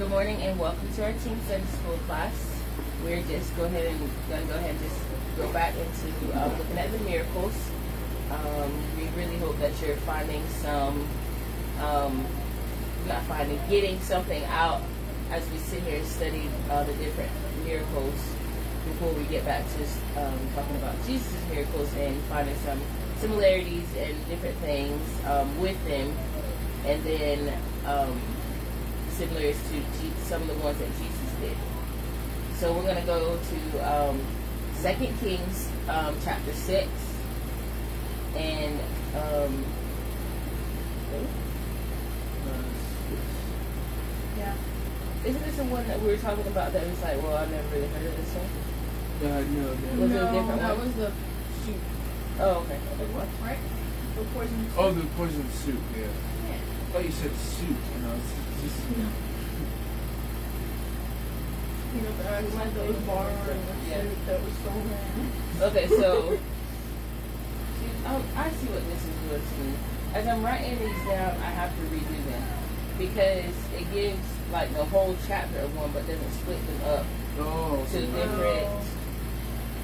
Good morning and welcome to our Teen Sunday School class. We're just gonna go ahead and just go back into looking at the miracles. We really hope that you're finding getting something out as we sit here and study the different miracles before we get back to talking about Jesus' miracles and finding some similarities and different things with them, and then similarities to some of the ones that Jesus did. So we're going to go to 2 Kings chapter 6 and yeah. Isn't this the one that we were talking about that was like, well, I've never really heard of this one? No. Was it a different one? That was the soup. Oh, okay. What, right? The poison soup. Oh, the poison soup, yeah. I thought you said soup, and I was just... You know, the like those bars and the soup that was stolen. Okay, so I see what this is doing to me. As I'm writing these down, I have to redo them because it gives like the whole chapter of one, but doesn't split them up to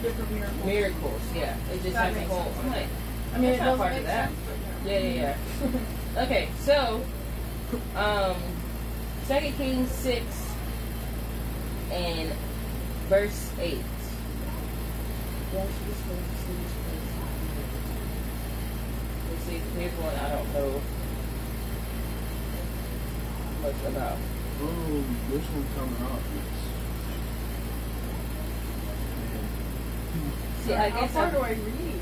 different miracles. Yeah, it just has a whole. I'm like, I mean, it's not part of that. Yeah. Okay, so 2 Kings 6 and verse 8. Let's see, here's one I don't know much about. Oh, this one coming up. See, I guess how far do I read?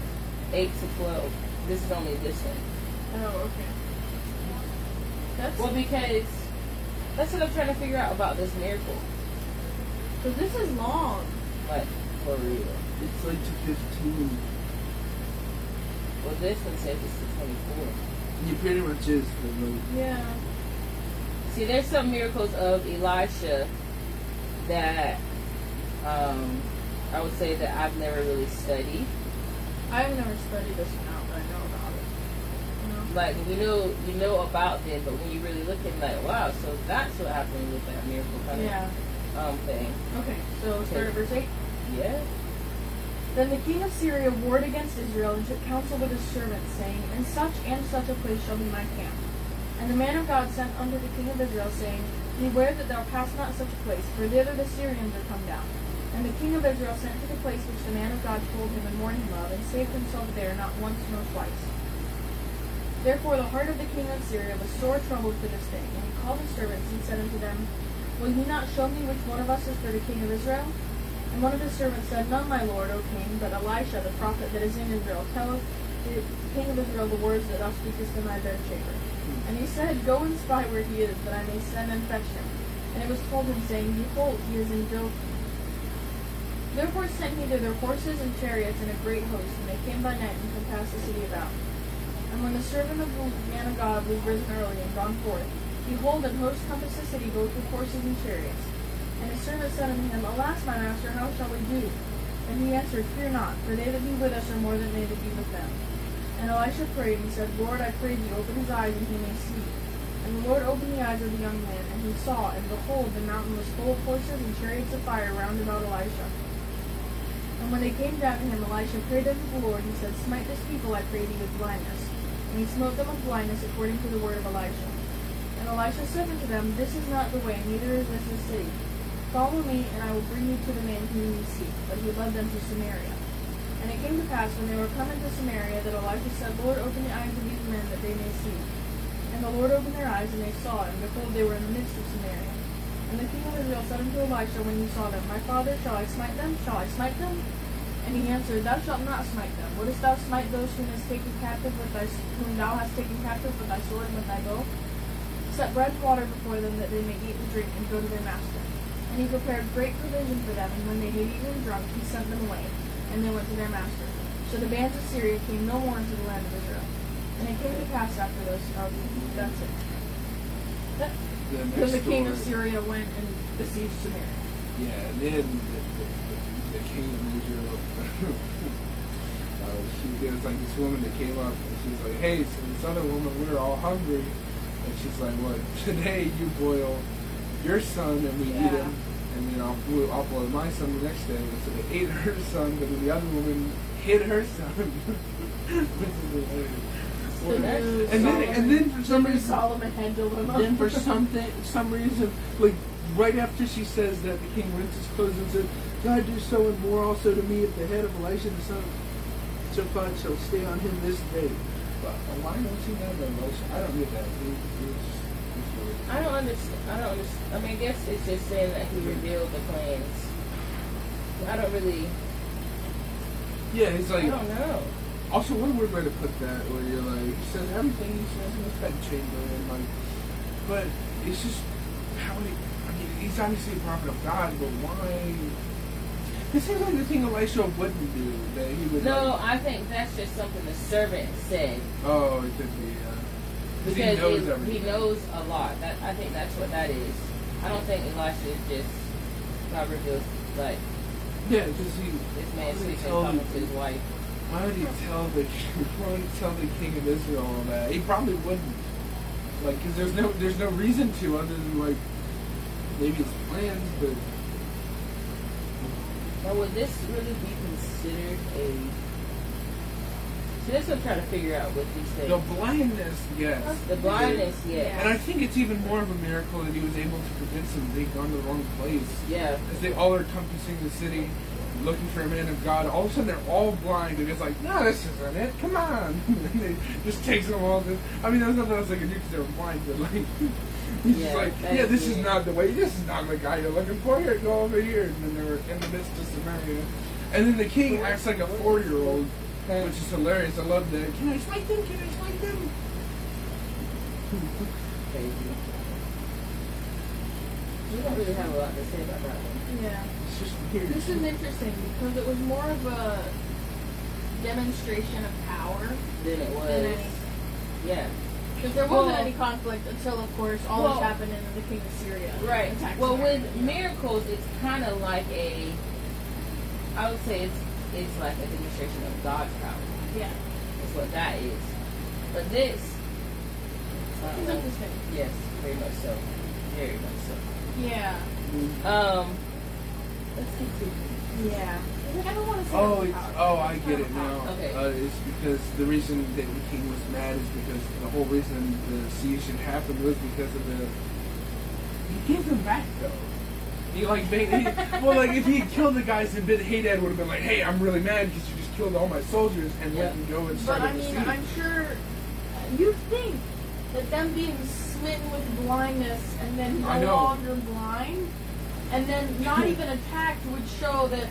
8 to 12. This is only this one. Oh, okay. Well, because that's what I'm trying to figure out about this miracle. Because this is long. Like, for real. It's like to 15. Well, this one says it's to 24. You pretty much is. Yeah. See, there's some miracles of Elisha that I would say that I've never really studied. I've never studied this one out, but I know about it. Like, you know about them, but when you really look at it, like, wow, so that's what happened with that miracle kind of thing. Okay, so start at verse 8. Yeah. Then the king of Syria warred against Israel and took counsel with his servants, saying, In such and such a place shall be my camp. And the man of God sent unto the king of Israel, saying, Beware that thou pass not such a place, for thither the Syrians are come down. And the king of Israel sent to the place which the man of God told him and warned him of, and saved himself there not once nor twice. Therefore the heart of the king of Syria was sore troubled for this thing, and he called his servants and said unto them, Will ye not show me which one of us is for the king of Israel? And one of his servants said, None, my lord, O king, but Elisha, the prophet that is in Israel, telleth the king of Israel the words that thou speakest in thy bedchamber. And he said, Go and spy where he is, that I may send and fetch him. And it was told him, saying, Behold, he is in Dothan. Therefore sent he thither horses and chariots and a great host, and they came by night and compassed the city about. And when the servant of the man of God was risen early and gone forth, behold, an host compassed the city both with horses and chariots. And his servant said unto him, Alas, my master, how shall we do? And he answered, Fear not, for they that be with us are more than they that be with them. And Elisha prayed and said, Lord, I pray thee, open his eyes, and he may see. And the Lord opened the eyes of the young man, and he saw, and behold, the mountain was full of horses and chariots of fire round about Elisha. And when they came down to him, Elisha prayed unto the Lord, and said, Smite this people, I pray thee, with blindness. And he smote them with blindness according to the word of Elisha. And Elisha said unto them, This is not the way, neither is this the city. Follow me, and I will bring you to the man whom ye seek. But he led them to Samaria. And it came to pass, when they were come into Samaria, that Elisha said, Lord, open the eyes of these men, that they may see. And the Lord opened their eyes, and they saw, and behold, they were in the midst of Samaria. And the king of Israel said unto Elisha, when he saw them, My father, shall I smite them? Shall I smite them? And he answered, Thou shalt not smite them. Wouldest thou smite those whom thou hast taken captive with thy sword and with thy bow? Set bread and water before them, that they may eat and drink, and go to their master. And he prepared great provision for them, and when they had eaten and drunk, he sent them away, and they went to their master. So the bands of Syria came no more into the land of Israel. And it came to pass after this, that's it. Because the king of Syria went and besieged Samaria. Yeah, and then the king of Israel, there was like this woman that came up, and she was like, Hey, so this other woman, we're all hungry. And she's like, What, today you boil your son and we eat him, and then I'll blow my son the next day. And so they ate her son, but then the other woman hid her son. Which is hilarious. And then for some reason Solomon handled him. Then for some reason, like right after she says that, the king rents his clothes and said, God do so and more also to me if the head of Elisha the son of Shaphat shall stay on him this day. But why don't you have the emotion? I don't get that. I don't understand. I mean, I guess it's just saying that he revealed the plans. I don't really. Yeah, it's like. I don't know. Also, what a weird way to put that, where you're like, he says everything he says in his bedchamber, and like, but it's just how he. I mean, he's obviously a prophet of God, but why? It seems like the thing Elisha wouldn't do. That he would. No, like, I think that's just something the servant said. Oh, it could be. Because he knows everything. He knows a lot. I think that's what that is. I don't think Elisha is just God reveals like. Yeah, because this man speaking talking to his wife. Why would he tell the king of Israel all that? He probably wouldn't. Like, because there's no reason to, other than like maybe his plans. But now, would this really be considered a? See, that's what I'm trying to figure out with these things. the blindness, yes. The blindness, yes. And I think it's even more of a miracle that he was able to convince them they'd gone to the wrong place. Yeah. Because they all are compassing the city, looking for a man of God. All of a sudden, they're all blind, and it's like, no, this isn't it. Come on. And they just takes them all. I mean, there's nothing else they could do because they were blind, but like, he's just like, yeah, this is not the way. This is not the guy you're looking for. Here, go over here. And then they were in the midst of Samaria. And then the king acts like a 4-year-old. Which is hilarious. I love that. Can I smite them? Can I smite them? Crazy. We don't really have a lot to say about that one. Yeah. It's just weird. This is interesting because it was more of a demonstration of power Than it was. than any. Yeah. Because there wasn't any conflict until, of course, all this happened in the king of Syria. Right. attacked Well, Samaria. with miracles, it's kind of like I would say it's like a demonstration of God's power. Yeah. That's what that is. But this, It's interesting. yes, very much so. Very much so. Yeah. Let's continue. Yeah. I don't want to say I get it now. Okay. It's because the reason that the king was mad is because the whole reason the siege had happened was because of he gave them back though. He like if he had killed the guys, then Hadad would have been like, hey, I'm really mad because you just killed all my soldiers and let them go and start But I the mean, siege. I'm sure you'd think that them being smitten with blindness and then no longer blind and then not even attacked would show that.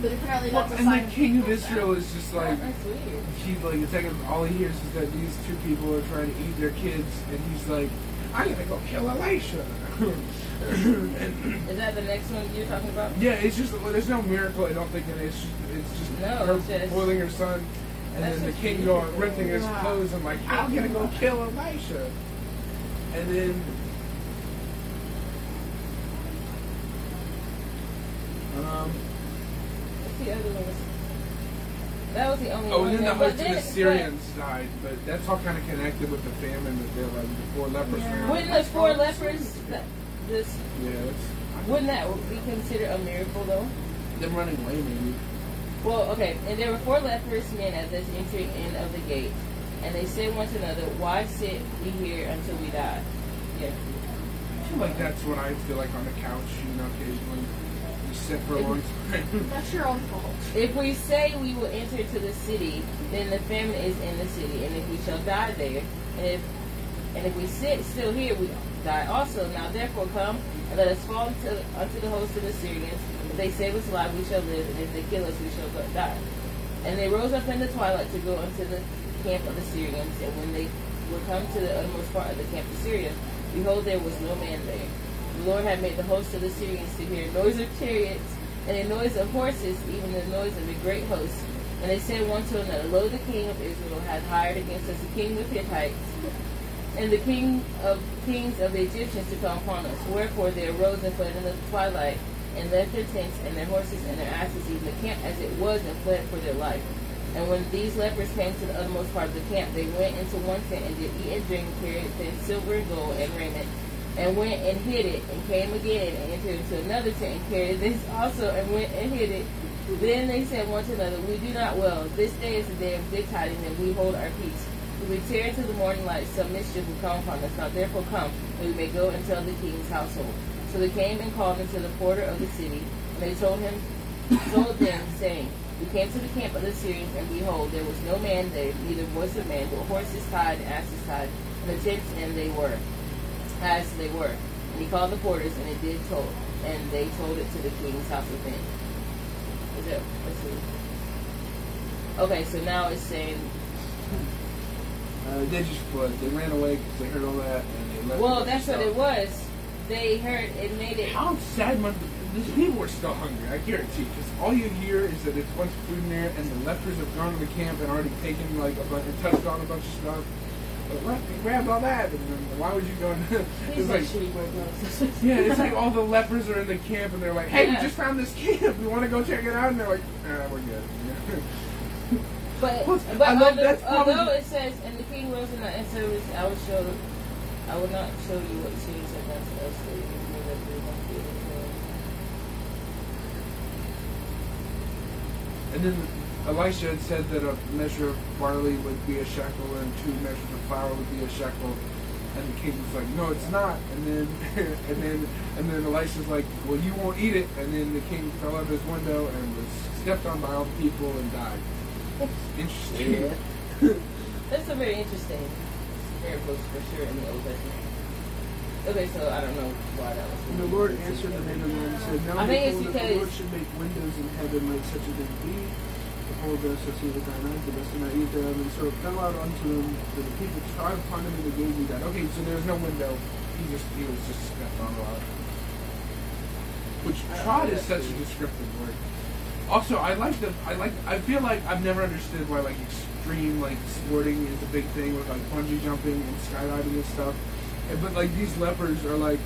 But apparently that's a sign. And the king of Israel is just like, That's weird. it's like all he hears is that these two people are trying to eat their kids, and he's like, I'm gonna go kill Elisha. Is that the next one you're talking about? Yeah, it's just there's no miracle. I don't think it's just her boiling her son, and then the king going ripping his clothes and like, I'm gonna go kill Elisha, and then. The other one was, that was the only Oh, one. and then the But host of the Syrians died, but that's all kind of connected with the famine that they're like the 4 lepers. Wouldn't the 4 lepers, wouldn't that be considered a miracle though? Them running away, maybe. Well, okay, and there were 4 leprous men at this entry in of the gate, and they said one to another, why sit we here until we die? Yeah. I feel like that's what I feel like on the couch, occasionally. Just sit for a long time. That's your own fault. If we say we will enter to the city, then the famine is in the city, and if we shall die there, and if we sit still here, we die also. Now therefore come, and let us fall unto the host of the Syrians. If they save us alive, we shall live, and if they kill us, we shall die. And they rose up in the twilight to go unto the camp of the Syrians, and when they were come to the uttermost part of the camp of Syria, behold, there was no man there. The Lord had made the host of the Syrians to hear a noise of chariots, and a noise of horses, even the noise of a great host. And they said one to another, Lo, the king of Israel hath hired against us a king of Hittites, and the kings of the Egyptians to come upon us. Wherefore they arose and fled in the twilight, and left their tents and their horses and their asses, even the camp as it was, and fled for their life. And when these lepers came to the uttermost part of the camp, they went into one tent and did eat and drink, and carried thence silver and gold and raiment, and went and hid it, and came again and entered into another tent and carried this also and went and hid it. Then they said one to another, we do not well. This day is the day of good tidings, and we hold our peace. If we tear into the morning light, some mischief will come upon us. Now therefore come, that we may go and tell the king's household. So they came and called unto the porter of the city, and they told them, saying, we came to the camp of the Syrians, and behold, there was no man there, neither voice of man, but horses tied and asses tied, and the tents, and they were as they were. And he called the porters, and they told it to the king's house within. Let's see. Okay, so now it's saying. They just fled. They ran away because they heard all that, and they left. Well, that's what it was. They heard it made it. How sad these people were still hungry, I guarantee. Because all you hear is that it's a bunch of food in there, and the lepers have gone to the camp and already taken like a bunch, and touched on a bunch of stuff. But what? They grabbed all that, and then why would you go? It's like yeah, it's like all the lepers are in the camp, and they're like, "Hey, we just found this camp. We want to go check it out." And they're like, "We're good." But although it says, and the king rose in and said, I will not show you what Syria said unto us. So you know that we won't be able to. And then Elisha had said that a measure of barley would be a shekel and 2 measures of flour would be a shekel. And the king was like, "No, it's not." And then and then Elisha's like, "Well, you won't eat it." And then the king fell out of his window and was stepped on by all the people and died. Interesting. Yeah. That's a very interesting miracles for sure in the Old Testament. Okay, so I don't know why that was. And the Lord answered the man of man and said, "Now I think it's behold, that the because- Lord should make windows in heaven like such as they be. Behold, thou shalt see with thine eyes, but thou shalt not eat them." And so it fell out unto him that the people trod upon him, and the gave he died. Okay, so there's no window. He was just stepped on a lot. Which trod is such a descriptive word. Also, I feel like I've never understood why like extreme like sporting is a big thing with like bungee jumping and skydiving and stuff. But like these lepers are like,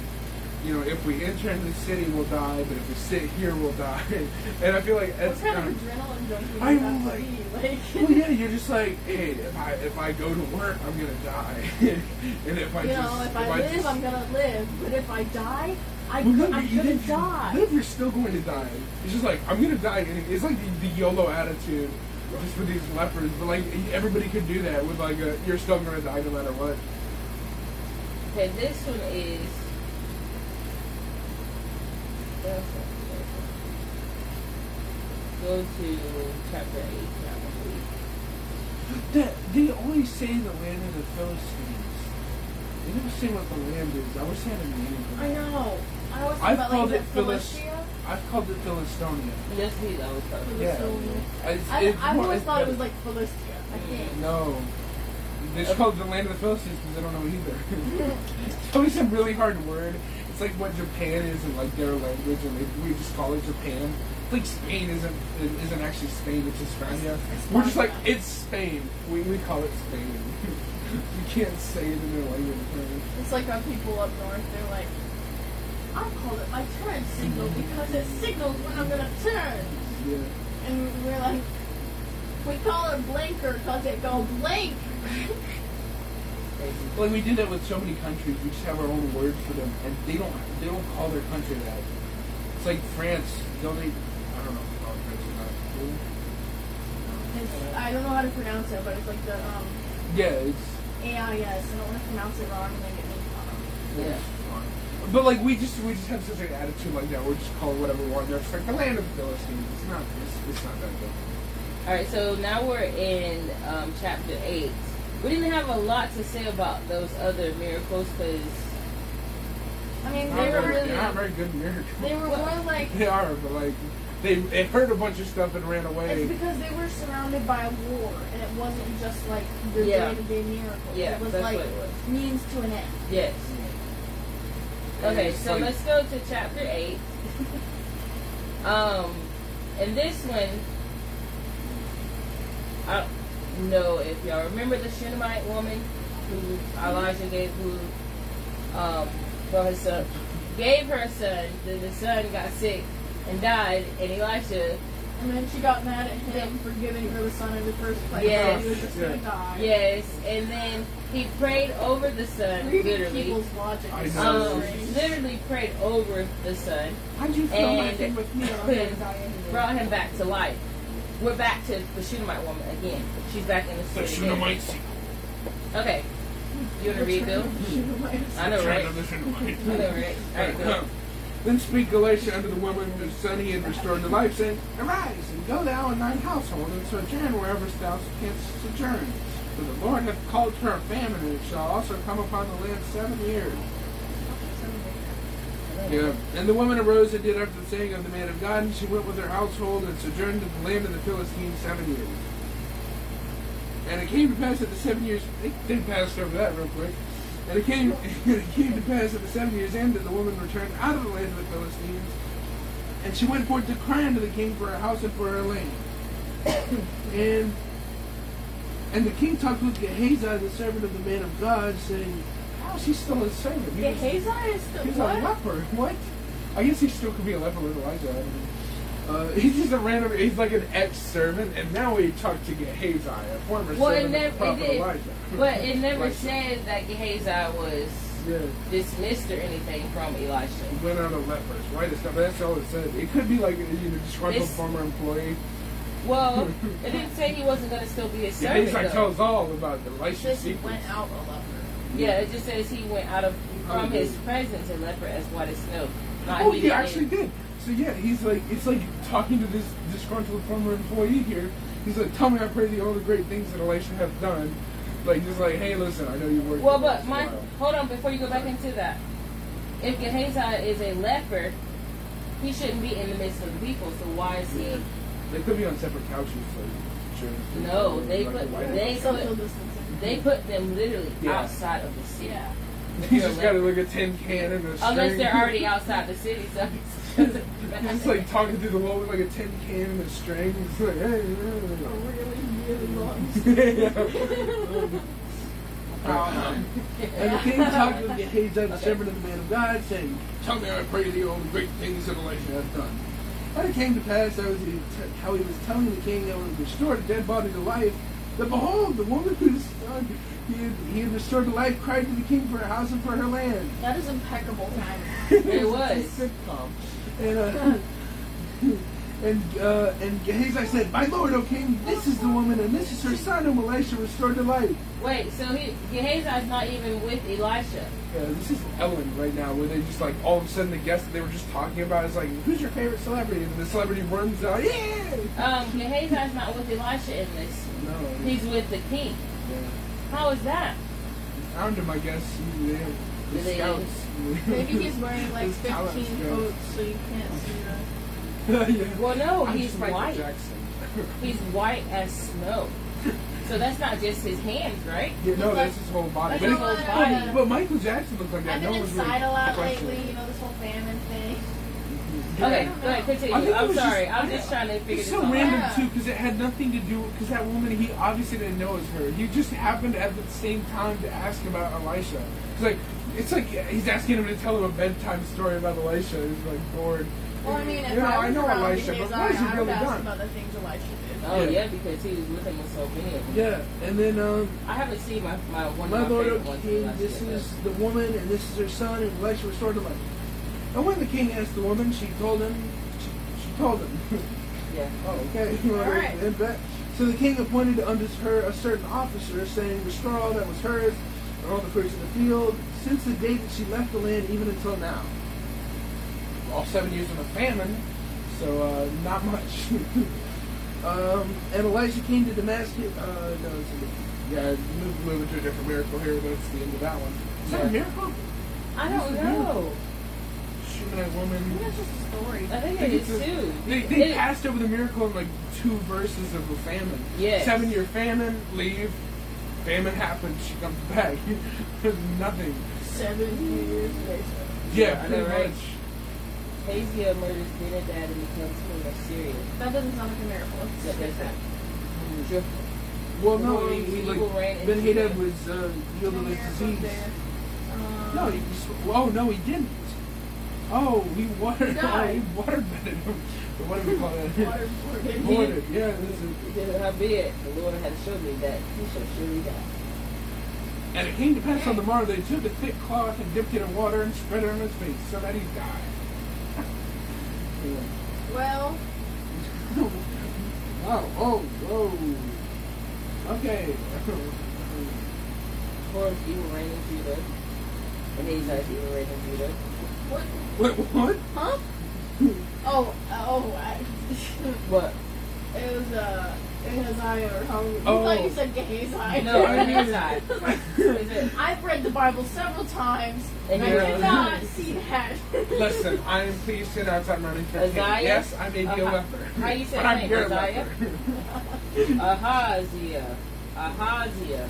if we enter into the city we'll die, but if we sit here we'll die. And I feel like What that's kind of adrenaline junkie I would know, that be? well, yeah, you're just like, hey, if I go to work, I'm gonna die, and if I if I live, I'm gonna live, but if I die, I'm gonna die. Live, you're still going to die. It's just like I'm gonna die. It's like the YOLO attitude, just with these lepers. But like everybody could do that with like you're still gonna die no matter what. Okay, this one is. Go to chapter 8 now, They always say the land of the Philistines. They never say what the land is. I wish they had a name. I know. I always think I've about called like it Philistia. I've called it Philistonia. Yes, he always talks. Yeah. I've always thought it was like Philistia. I think. No. They just call it the land of the Philistines because they don't know either. It's always a really hard word. It's like what Japan is in like their language, and we just call it Japan. It's like Spain isn't actually Spain, it's Hispania. We're just like, it's Spain. We call it Spain. You can't say it in their language. It's like how people up north, they're like, I call it my turn signal because it signals when I'm gonna turn. Yeah. And we're like, we call it blinker because it goes blink. Like we do that with so many countries. We just have our own words for them, and they don't call their country that. It's like France. Don't they? I don't know if they call it France or not. I don't know how to pronounce it, but it's like the Yeah, it's AIS. I don't want to pronounce it wrong and then get me Yeah. fine. But like we just have such an attitude like that. We're just call it whatever we want. They're just like the land of the Philistines. It's not that good. Alright, so now we're in chapter 8. We didn't have a lot to say about those other miracles because I mean, They're not very good miracles. They were more like. They are, but like they heard a bunch of stuff and ran away. It's because they were surrounded by a war, and it wasn't just like the day-to-day miracles. Yeah, it was that's like what it was. means to an end. yes. Okay, It's so like- let's go to chapter 8. And this one, I don't know if y'all remember the Shunammite woman who Elijah for his son, gave her a son. Then the son got sick and died, and Elisha And then she got mad at him for giving her the son in the first place. Yes. He was just going to die. Yes, and then he prayed over the son, Reading literally. people's logic I is know. so strange. Literally prayed over the son, How'd you feel And- laughing with me? brought him back to life. We're back to the Shunammite woman again. She's back in the The story. again. Shunammite sequel. Okay. You want to read, Bill? I know, Return right? of the Shunammite. I know, right? Alright, go. Then spake Elisha unto the woman whose son he had restored to life, saying, Arise, and go thou in thine household, and sojourn wherever thou canst sojourn. For the Lord hath called her a famine, and it shall also come upon the land 7 years. Yeah. And the woman arose and did after the saying of the man of God, and she went with her household and sojourned in the land of the Philistines 7 years. And it came to pass that the 7 years, they passed over that real quick. And it came to pass that the 7 years ended, the woman returned out of the land of the Philistines, and she went forth to cry unto the king for her house and for her land. and the king talked with Gehazi, the servant of the man of God, saying, how is he still his servant? Gehazi is still He's what? a leper. What? I guess he still could be a leper with Elijah. I don't know. He's just a random. He's like an ex-servant, and now we talk to Gehazi, a former servant of the prophet Elijah. But it never Like, said that Gehazi was yeah, dismissed or anything from Elisha. he went out of lepers. Right? That's all it said. It could be like disgruntled It's- former employee. Well, it didn't say he wasn't going to still be a servant. Gehazi though. tells all about the It Elisha says he secrets. went out a leper. Yeah, it just says he went out of from his presence a leper as white as snow. Not Oh, he he didn't- actually did. So yeah, he's like, it's like talking to this disgruntled former employee here. He's like, tell me, I pray thee all the great things that Elisha hath done. Like, just like, hey, listen, I know you worked. Well, for us but a Mike, while. hold on before you go back into that. If Gehazi is a leper, he shouldn't be in the midst of the people. So why is he? They could be on separate couches, so sure. No, they Like put the White House. they Social put distancing. they put them literally Yeah. outside of the city. Yeah. He's just got like a tin can and a string. Unless they're already outside the city, so He's like talking through the wall with like a tin can and a string. It's like, hey, Really long. And the king talked with Gehazi, the servant of the man of God, saying, tell me, I pray thee, all the great things that Elisha hath done. And it came to pass, how he was telling the king that would restore a dead body to life, that behold, the woman whose son he had restored to life cried to the king for her house and for her land. That is impeccable timing. it was. It's a sitcom. And Gehazi said, my lord, O king, this is the woman, and this is her son whom Elisha restored to life. Wait, so Gehazi's not even with Elisha. Yeah, this is Ellen right now, where they just like all of a sudden the guest that they were just talking about is like, who's your favorite celebrity? And the celebrity runs out, yeah! Gehazi's not with Elisha in this. No. He's with the king. Yeah. How is that? Found him, I guess. The They- scouts. Maybe he's wearing like His talent 15 scouts. coats so you can't see them. Yeah. Well, no, I'm he's just Michael white. Jackson. He's white as snow. So that's not just his hands, right? Yeah, no, that's his whole body. Like But, a he- lot body. but Michael Jackson looks like that. I've No been one's inside really a lot questioning lately, it. you know, this whole famine thing. Okay, go ahead, I continue. think it I'm was sorry. just- I'm just trying to figure It's this so out. random Yeah. too, because it had nothing to do. Because that woman, he obviously didn't know it was her. He just happened at the same time to ask about Elisha. It's like he's asking him to tell him a bedtime story about Elisha. He's like bored. Well, I mean, if Yeah, I I was know around Elisha, Gehazi, but what has he I would really ask done? about the things Elisha did. Oh Yeah. yeah, because he was living with so many of them. Yeah, and then I haven't seen my one my of my lord, O favorite ones. king, last this year, is the woman, and this is her son, and Elisha restored to life. And when the king asked the woman, she told him. She told him. but- Yeah. Oh, okay. Alright. And that- So the king appointed unto her a certain officer, saying, restore all that was hers, and all the fruits of the field, since the day that she left the land, even until now. All 7 years of a famine, so not much. And Elisha came to Damascus. Moving to a different miracle here. That's the end of that one. Is that a Yeah. miracle? I don't know. Shunammite I woman. think that's just a story. I think I it think is it's a- too. They passed over the miracle in like 2 verses of the famine. Yes. 7-year famine, leave. Famine happens, she comes back. Nothing. 7 years later. Yeah, I pretty know, right? much. Hazia murders Benadad and becomes king of Syria. That doesn't sound like a miracle. It's That does that. Sure. Well, no, Well, he evil ran Ben into Hadad him. was healed of his miracle disease. there. No, he no, he didn't. Oh, he watered. He died. He water-bedded him. But what do we call that? Waterboarded. Watered. Yeah, this is. Because howbeit, the Lord had showed me that he shall surely die. And it came to pass on the morrow they took a thick cloth and dipped it in water and spread it on his face, so that he died. Yeah. Well, Wow. Oh, whoa. Okay. Horus evil reign in Judah. And Ahaziah's evil reign in Judah. what? What? Huh? Oh, What? it was Ahaziah or however. Oh. I thought you said Gehazi. No, I mean- Ahaziah. Is it? I've read the Bible several times, and I Yeah. did not see that. Listen, I am pleased to announce I'm running for king. Isaiah? Yes, I may be a leper. How you say but his I'm name, your Isaiah? leper. Ahaziah. Ahaziah. Ahaziah?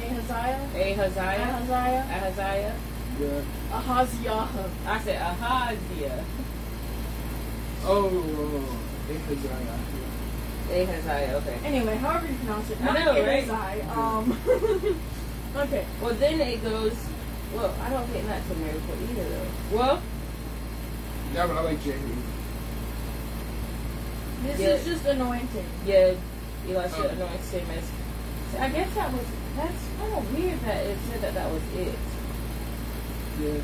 Ahaziah. Ahaziah? Ahaziah. Yeah. Ahaziah. I said Ahaziah. Oh, Ahaziah. Ahaziah, okay. Anyway, however you pronounce it, I not know, right? Ahaziah. Okay. Well, then it goes. Well, I don't think that's a miracle either, though. Well, Yeah, but I like Jehu. This Yeah. is just anointing. yeah, Elisha Oh. anoints him as. So I guess that's kind of weird that it said that was it. Yeah.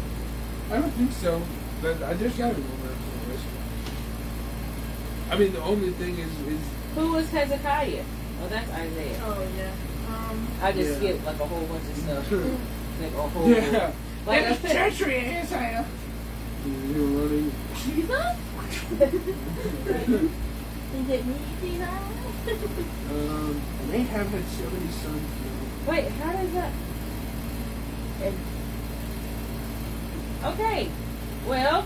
I don't think so. But I just got to remember. I mean, the only thing is Who was Hezekiah? Oh, that's Isaiah. Oh, yeah. I just Yeah. skipped like a whole bunch of stuff. Like a whole. yeah. Like It's treachery, Isaiah. You're running. Jesus? Is it me, Jesus? And they have had so many sons. Wait, how does that? Okay. Well,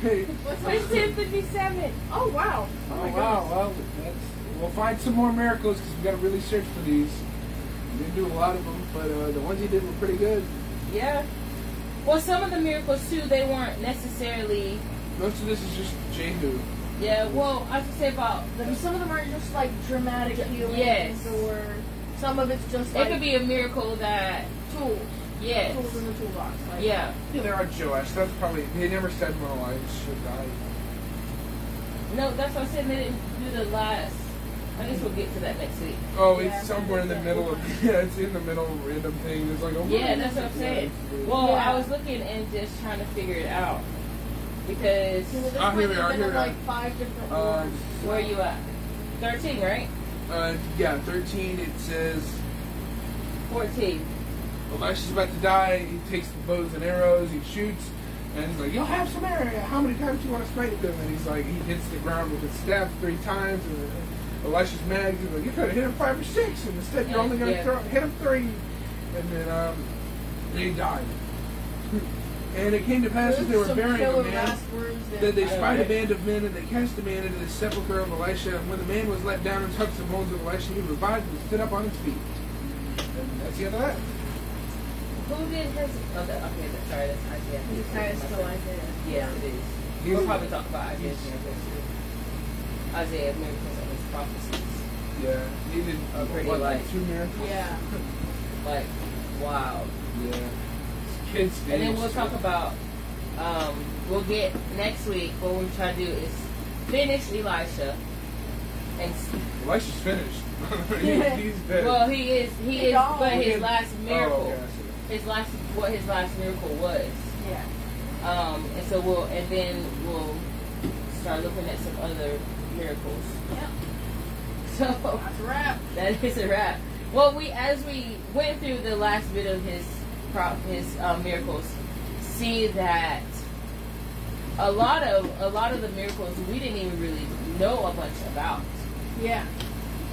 Hey. it's 10:57. Oh, wow. Oh, my wow. goodness. Well, we'll find some more miracles because we got to really search for these. We didn't do a lot of them, but the ones he did were pretty good. Yeah. Well, some of the miracles too, they weren't necessarily. Most of this is just Jehu. Yeah. Well, I should say about And some of them are just like dramatic healings, Yes. or some of it's just it like could be a miracle that. tools. Yes. Tools in the toolbox. Like, Yeah. Yeah, there are Joash. That's probably they never said when Elijah should die. No, that's what I said. They didn't do the last. I guess we'll get to that next week. Oh, Yeah, it's somewhere in the yeah. middle of yeah, it's in the middle of a random thing. It's like oh Yeah, that's what I'm saying. Well, Yeah. I was looking and just trying to figure it out because Because at this Oh, point, here we they've are, been here in we are. like 5 different Um, wars. where are you at? 13, right? yeah, 13. It says 14. Elisha's about to die. He takes the bows and arrows. He shoots, and he's like, "You'll have some area. How many times do you want to smite them?" And he's like, he hits the ground with his staff 3 times, and Elisha's mad. He's like, "You could have hit him 5 or 6, and instead you're only going to Yeah. hit him 3." And then he died. And it came to pass as they were Some burying killer the man last words that they I know, spied a right? band of men, and they cast the man into the sepulchre of Elisha. And when the man was let down and touched the bones of Elisha, he revived and stood up on his feet. And that's the end of that. Who did his? Okay, sorry, that's Isaiah. Hezekiah is still Isaiah. Yeah, it is. He's- We'll probably talk about Isaiah's miracles too. Isaiah miracles and his prophecies. Yeah, he did Pretty what, light. like 2 miracles? Yeah. Like, wow. Yeah. Kids And then we'll talk about. We'll get next week. What we're trying to do is finish Elisha, and Elisha's finished. Yeah. He's dead. well, he is, gone. but his last miracle, Oh, yeah, his last miracle was. Yeah. And so then we'll start looking at some other miracles. Yeah. So That's a wrap. that is a wrap. Well, as we went through the last bit of his miracles, see that a lot of the miracles we didn't even really know a bunch about, Yeah.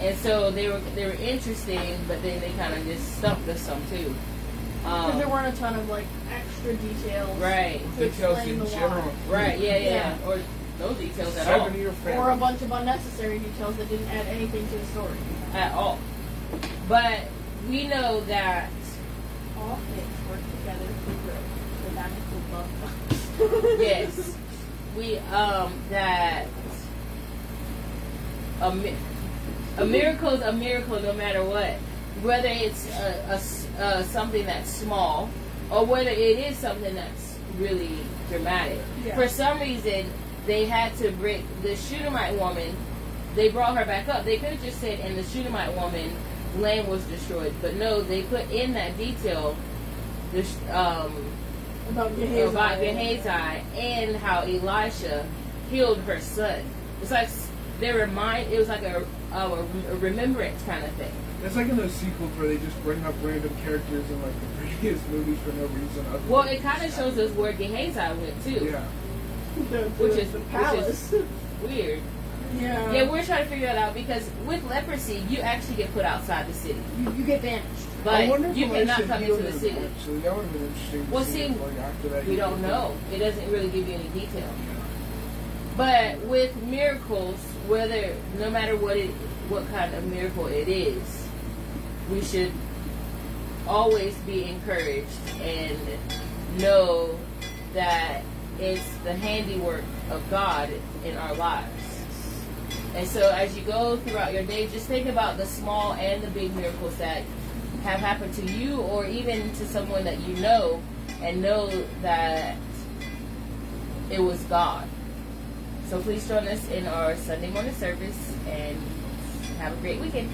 and so they were interesting, but then they kind of just stumped us some too. Because there weren't a ton of like extra details. Right. To Details explain in the general. why. Right, yeah, Yeah. or no details at all. 7-year family. Or a bunch of unnecessary details that didn't add anything to the story. At all. But we know that All things work together for good. So that is the love. yes, we that a miracle is a miracle no matter what, whether it's something that's small or whether it is something that's really dramatic. Yeah. For some reason, they had to bring the Shunammite woman. They brought her back up. They could have just said, "And the Shunammite woman, land was destroyed," but no, they put in that detail. About Gehazi and how Elisha healed her son. It's like it was like a remembrance kind of thing. It's like in those sequels where they just bring up random characters in like the previous movies for no reason. Well, it kind of shows us where Gehazi went too. Yeah. Which is the palace. Weird. Yeah. Yeah, we're trying to figure that out because with leprosy, you actually get put outside the city, You get banished. I wonder but if you cannot Elisha come into healed the him, city. Actually, that would have been interesting. Well, to see, like after that, We he don't healed him. know. It doesn't really give you any detail. But with miracles, no matter what kind of miracle it is, we should always be encouraged and know that it's the handiwork of God in our lives. And so as you go throughout your day, just think about the small and the big miracles that have happened to you or even to someone that you know, and know that it was God. So please join us in our Sunday morning service and have a great weekend.